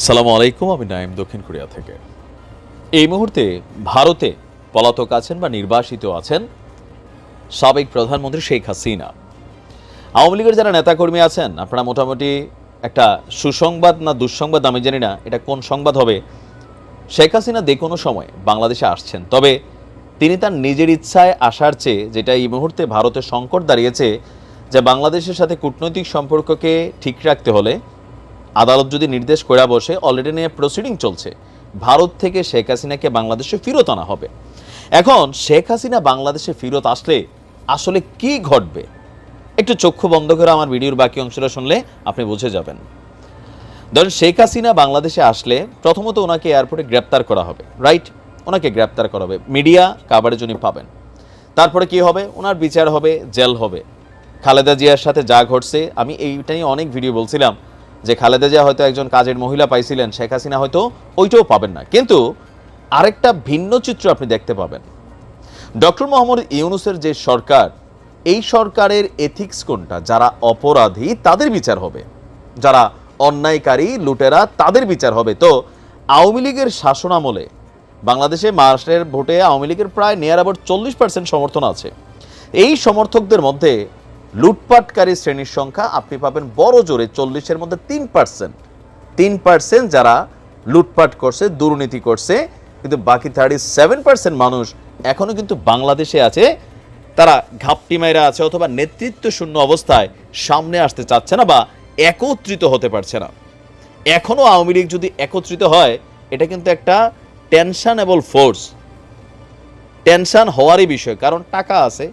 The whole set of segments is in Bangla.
সালামু আলাইকুম, আমি নাইম দক্ষিণ কোরিয়া থেকে। এই মুহূর্তে ভারতে পলাতক আছেন বা নির্বাসিত আছেন সাবেক প্রধানমন্ত্রী শেখ হাসিনা। আওয়ামী লীগের যারা নেতাকর্মী আছেন, আপনারা মোটামুটি একটা সুসংবাদ না দুঃসংবাদ আমি জানি না, এটা কোন সংবাদ হবে। শেখ হাসিনা যে কোনো সময় বাংলাদেশে আসছেন, তবে তিনি তার নিজের ইচ্ছায় আসার চেয়ে, যেটা এই মুহূর্তে ভারতের সংকট দাঁড়িয়েছে, যে বাংলাদেশের সাথে কূটনৈতিক সম্পর্ককে ঠিক রাখতে হলে আদালত যদি নির্দেশ করে বসে, অলরেডি নিয়ে প্রসিডিং চলছে, ভারত থেকে শেখ হাসিনাকে বাংলাদেশে ফেরত আনা হবে। এখন শেখ হাসিনা বাংলাদেশে ফেরত আসলে আসলে কি ঘটবে, একটু চক্ষু বন্ধ করে আমার ভিডিওর বাকি অংশটা শুনলে আপনি বুঝে যাবেন। ধরেন শেখ হাসিনা বাংলাদেশে আসলে প্রথমত ওনাকে এয়ারপোর্টে গ্রেপ্তার করা হবে, রাইট? ওনাকে গ্রেপ্তার করা হবে, মিডিয়া কাভারেজ উনি পাবেন। তারপরে কি হবে? ওনার বিচার হবে, জেল হবে। খালেদা জিয়ার সাথে যা ঘটছে, আমি এইটা নিয়ে অনেক ভিডিও বলছিলাম যে খালেদা জিয়া হয়তো একজন কাজের মহিলা পাইছিলেন, শেখ হাসিনা হয়তো ওইটাও পাবেন না। কিন্তু আরেকটা ভিন্ন চিত্র আপনি দেখতে পাবেন। ডক্টর মোহাম্মদ ইউনূসের যে সরকার, এই সরকারের এথিক্স কোনটা? যারা অপরাধী তাদের বিচার হবে, যারা অন্যায়কারী লুটেরা তাদের বিচার হবে। তো আওয়ামী লীগের শাসনামলে বাংলাদেশে মার্চের ভোটে আওয়ামী লীগের প্রায় নিয়ার অ্যাবাউট 40% সমর্থন আছে। এই সমর্থকদের মধ্যে লুটপাটকারী শ্রেণীর সংখ্যা আপনি পাবেন বড় জোরে 40-এর মধ্যে 3% যারা লুটপাট করছে, দুর্নীতি করছে। কিন্তু বাকি 37% মানুষ এখনো কিন্তু বাংলাদেশে আছে, তারা ঘাপটি মাইরা আছে অথবা নেতৃত্ব শূন্য অবস্থায় সামনে আসতে চাচ্ছে না বা একত্রিত হতে পারছে না। এখনো আওয়ামী লীগ যদি একত্রিত হয়, এটা কিন্তু একটা টেনশনেবল ফোর্স, টেনশন হওয়ারই বিষয়। কারণ টাকা আছে,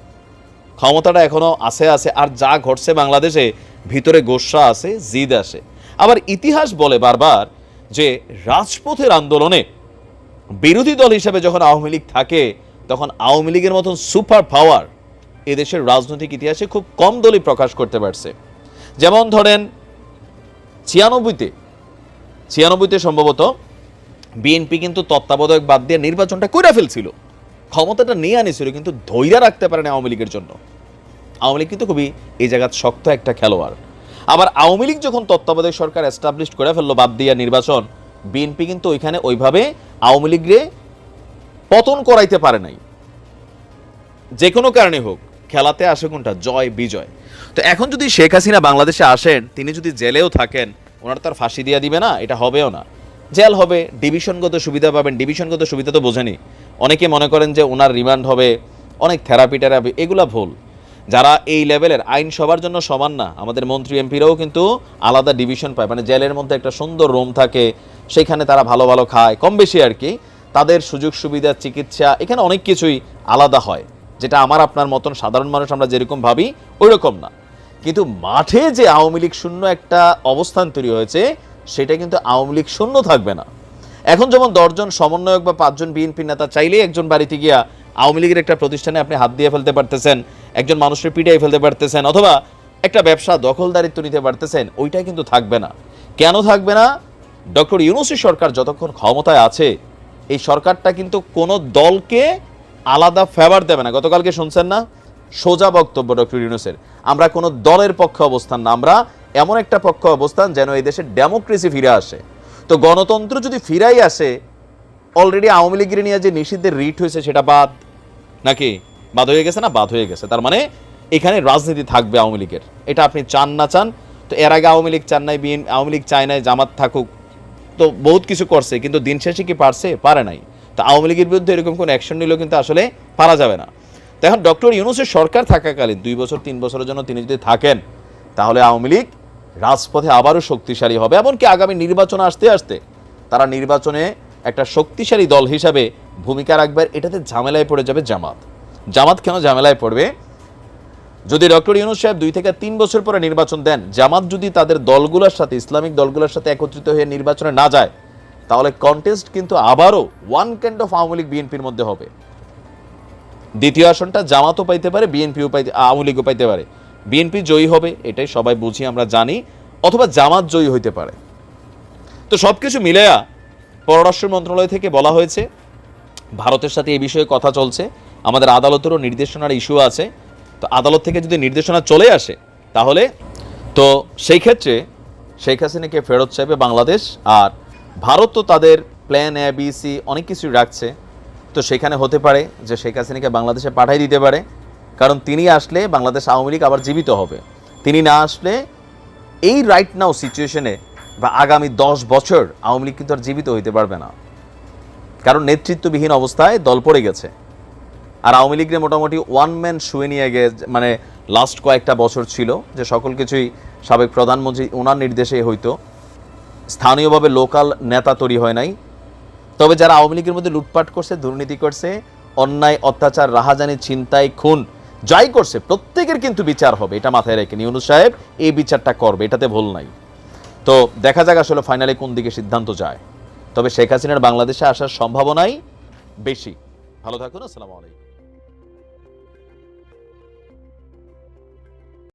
ক্ষমতাটা এখনো আছে, আর যা ঘটছে বাংলাদেশে ভিতরে গোস্বা আছে, জিদ আসে। আবার ইতিহাস বলে বারবার যে রাজপথের আন্দোলনে বিরোধী দল হিসেবে যখন আওয়ামী লীগ থাকে, তখন আওয়ামী লীগের মতন সুপার পাওয়ার এদেশের রাজনৈতিক ইতিহাসে খুব কম দলই প্রকাশ করতে পারছে। যেমন ধরেন 96-তে সম্ভবত বিএনপি কিন্তু তত্ত্বাবধায়ক বাদ দিয়ে নির্বাচনটা করে ফেলছিল, ক্ষমতাটা নিয়ে আনিছিল, কিন্তু ধৈর্য রাখতে পারেনি আওয়ামী লীগের জন্য। আওয়ামী লীগ কিন্তু খুবই এই জায়গায় শক্ত একটা খেলোয়াড়। আবার আওয়ামী লীগ যখন তত্ত্বাবধায়ক সরকার এস্টাবলিশ করে ফেললো বাদ দিয়া নির্বাচন, বিএনপি কিন্তু ওইখানে ওইভাবে আওয়ামী লীগরে পতন করাইতে পারে নাই। যে কোনো কারণে হোক, খেলাতে আসে কোনটা? জয় বিজয়। তো এখন যদি শেখ হাসিনা বাংলাদেশে আসেন, তিনি যদি জেলেও থাকেন, ওনার তার ফাঁসি দিয়ে দিবে না, এটা হবেও না। জেল হবে, ডিভিশনগত সুবিধা পাবেন। ডিভিশনগত সুবিধা তো বোঝেনি। অনেকে মনে করেন যে ওনার রিমান্ড হবে, অনেক থেরাপি টেরাপি, এগুলা ভুল। যারা এই লেভেলের, আইন সবার জন্য সমান না। আমাদের মন্ত্রী এমপিরাও কিন্তু আলাদা ডিভিশন পায়, মানে জেলের মধ্যে একটা সুন্দর রুম থাকে, সেখানে তারা ভালো ভালো খায়, কম বেশি আর কি। তাদের সুযোগ সুবিধা, চিকিৎসা, এখানে অনেক কিছুই আলাদা হয়, যেটা আমার আপনার মতন সাধারণ মানুষ আমরা যেরকম ভাবি ওই রকম না। কিন্তু মাঠে যে আওয়ামী লীগ শূন্য একটা অবস্থান তৈরি হয়েছে, সেটা কিন্তু আওয়ামী লীগ শূন্য থাকবে না। এখন যেমন 10 জন সমন্বয়ক বা 5 জন বিএনপি নেতা চাইলেই একজন বাড়িতে গিয়া আওয়ামী লীগের একটা প্রতিষ্ঠানে আপনি হাত দিয়ে ফেলতে পারতেছেন, একজন মানুষের পিটাই ফেলতে পারতেছেন, অথবা একটা ব্যবসা দখলদারিত্ব নিতে পারতেছেন, ওইটাই কিন্তু থাকবে না। কেন থাকবে না? ডক্টর ইউনূসের সরকার যতক্ষণ ক্ষমতায় আছে, এই সরকারটা কিন্তু কোনো দলকে আলাদা ফেভার দেবে না। গতকালকে শুনছেন না, সোজা বক্তব্য ডক্টর ইউনূসের, আমরা কোনো দলের পক্ষে অবস্থান না, আমরা এমন একটা পক্ষে অবস্থান যেন এই দেশে ডেমোক্রেসি ফিরে আসে। তো গণতন্ত্র যদি ফিরাই আসে, অলরেডি আওয়ামী লীগের নিয়ে যে নিষিদ্ধের রিট হয়েছে সেটা বাদ, নাকি বাদ হয়ে গেছে? না, বাদ হয়ে গেছে। তার মানে এখানে রাজনীতি থাকবে আওয়ামী লীগের, এটা আপনি চান না চান। তো এর আগে আওয়ামী লীগ চান নাই, আওয়ামী লীগ চায় নাই জামাত থাকুক, তো বহুত কিছু করছে, কিন্তু দিন শেষে কি পারছে? পারে নাই। তো আওয়ামী লীগের বিরুদ্ধে এরকম কোনো অ্যাকশন নিলেও কিন্তু আসলে পারা যাবে না। তো এখন ডক্টর ইউনূসের সরকার থাকাকালীন 2 বছর 3 বছরের জন্য তিনি যদি থাকেন, তাহলে আওয়ামী লীগ রাজপথে আবারও শক্তিশালী হবে। এমনকি আগামী নির্বাচন আসতে আসতে তারা নির্বাচনে একটা শক্তিশালী দল হিসাবে ভূমিকা রাখবে। এটাতে ঝামেলায় পড়ে যাবে জামাত। জামাত কেন ঝামেলায় পড়বে? যদি ডক্টর ইউনূস সাহেব 2 থেকে 3 বছর পরে নির্বাচন দেন, জামাত যদি তাদের দলগুলোর সাথে, ইসলামিক দলগুলোর সাথে একত্রিত হয়ে নির্বাচনে না যায়, তাহলে কন্টেস্ট কিন্তু আবারও one kind of Awami League বিএনপির মধ্যে হবে। দ্বিতীয় আসনটা জামাতও পাইতে পারে, বিএনপিও পাইতে, আওয়ামী লীগও পাইতে পারে। বিএনপি জয়ী হবে, এটাই সবাই বুঝি, আমরা জানি, অথবা জামাত জয়ী হইতে পারে। তো সবকিছু মিলেয়া পররাষ্ট্র মন্ত্রণালয় থেকে বলা হয়েছে ভারতের সাথে এই বিষয়ে কথা চলছে, আমাদের আদালতেরও নির্দেশনার ইস্যু আছে। তো আদালত থেকে যদি নির্দেশনা চলে আসে, তাহলে তো সেই ক্ষেত্রে শেখ হাসিনাকে ফেরত চাইবে বাংলাদেশ। আর ভারত তো তাদের প্ল্যান এ বি সি অনেক কিছু রাখছে, তো সেখানে হতে পারে যে শেখ হাসিনাকে বাংলাদেশে পাঠিয়ে দিতে পারে, কারণ তিনি আসলে বাংলাদেশ আওয়ামী লীগ আবার জীবিত হবে। তিনি না আসলে এই রাইট নাও সিচুয়েশনে বা আগামী 10 বছর আওয়ামী লীগ কিন্তু আর জীবিত হইতে পারবে না, কারণ নেতৃত্ববিহীন অবস্থায় দল পড়ে গেছে। আর আওয়ামী লীগের মোটামুটি ওয়ান ম্যান শুয়ে নিয়ে মানে লাস্ট কয়েকটা বছর ছিল যে সকল কিছুই সাবেক প্রধানমন্ত্রী ওনার নির্দেশে হইতো, স্থানীয়ভাবে লোকাল নেতা তৈরি হয় নাই। তবে যারা আওয়ামী লীগের মধ্যে লুটপাট করছে, দুর্নীতি করছে, অন্যায় অত্যাচার রাহাজানি ছিনতাই খুন যাই করছে, প্রত্যেকের কিন্তু বিচার হবে, এটা মাথায় রেখে ইউনূস সাহেব এই বিচারটা করবে, এটাতে ভুল নাই। তো দেখা যাক আসলে ফাইনালে কোন দিকে সিদ্ধান্ত যায়। তবে শেখ হাসিনার বাংলাদেশে আসার সম্ভাবনাই বেশি। ভালো থাকুন, আসসালামু আলাইকুম।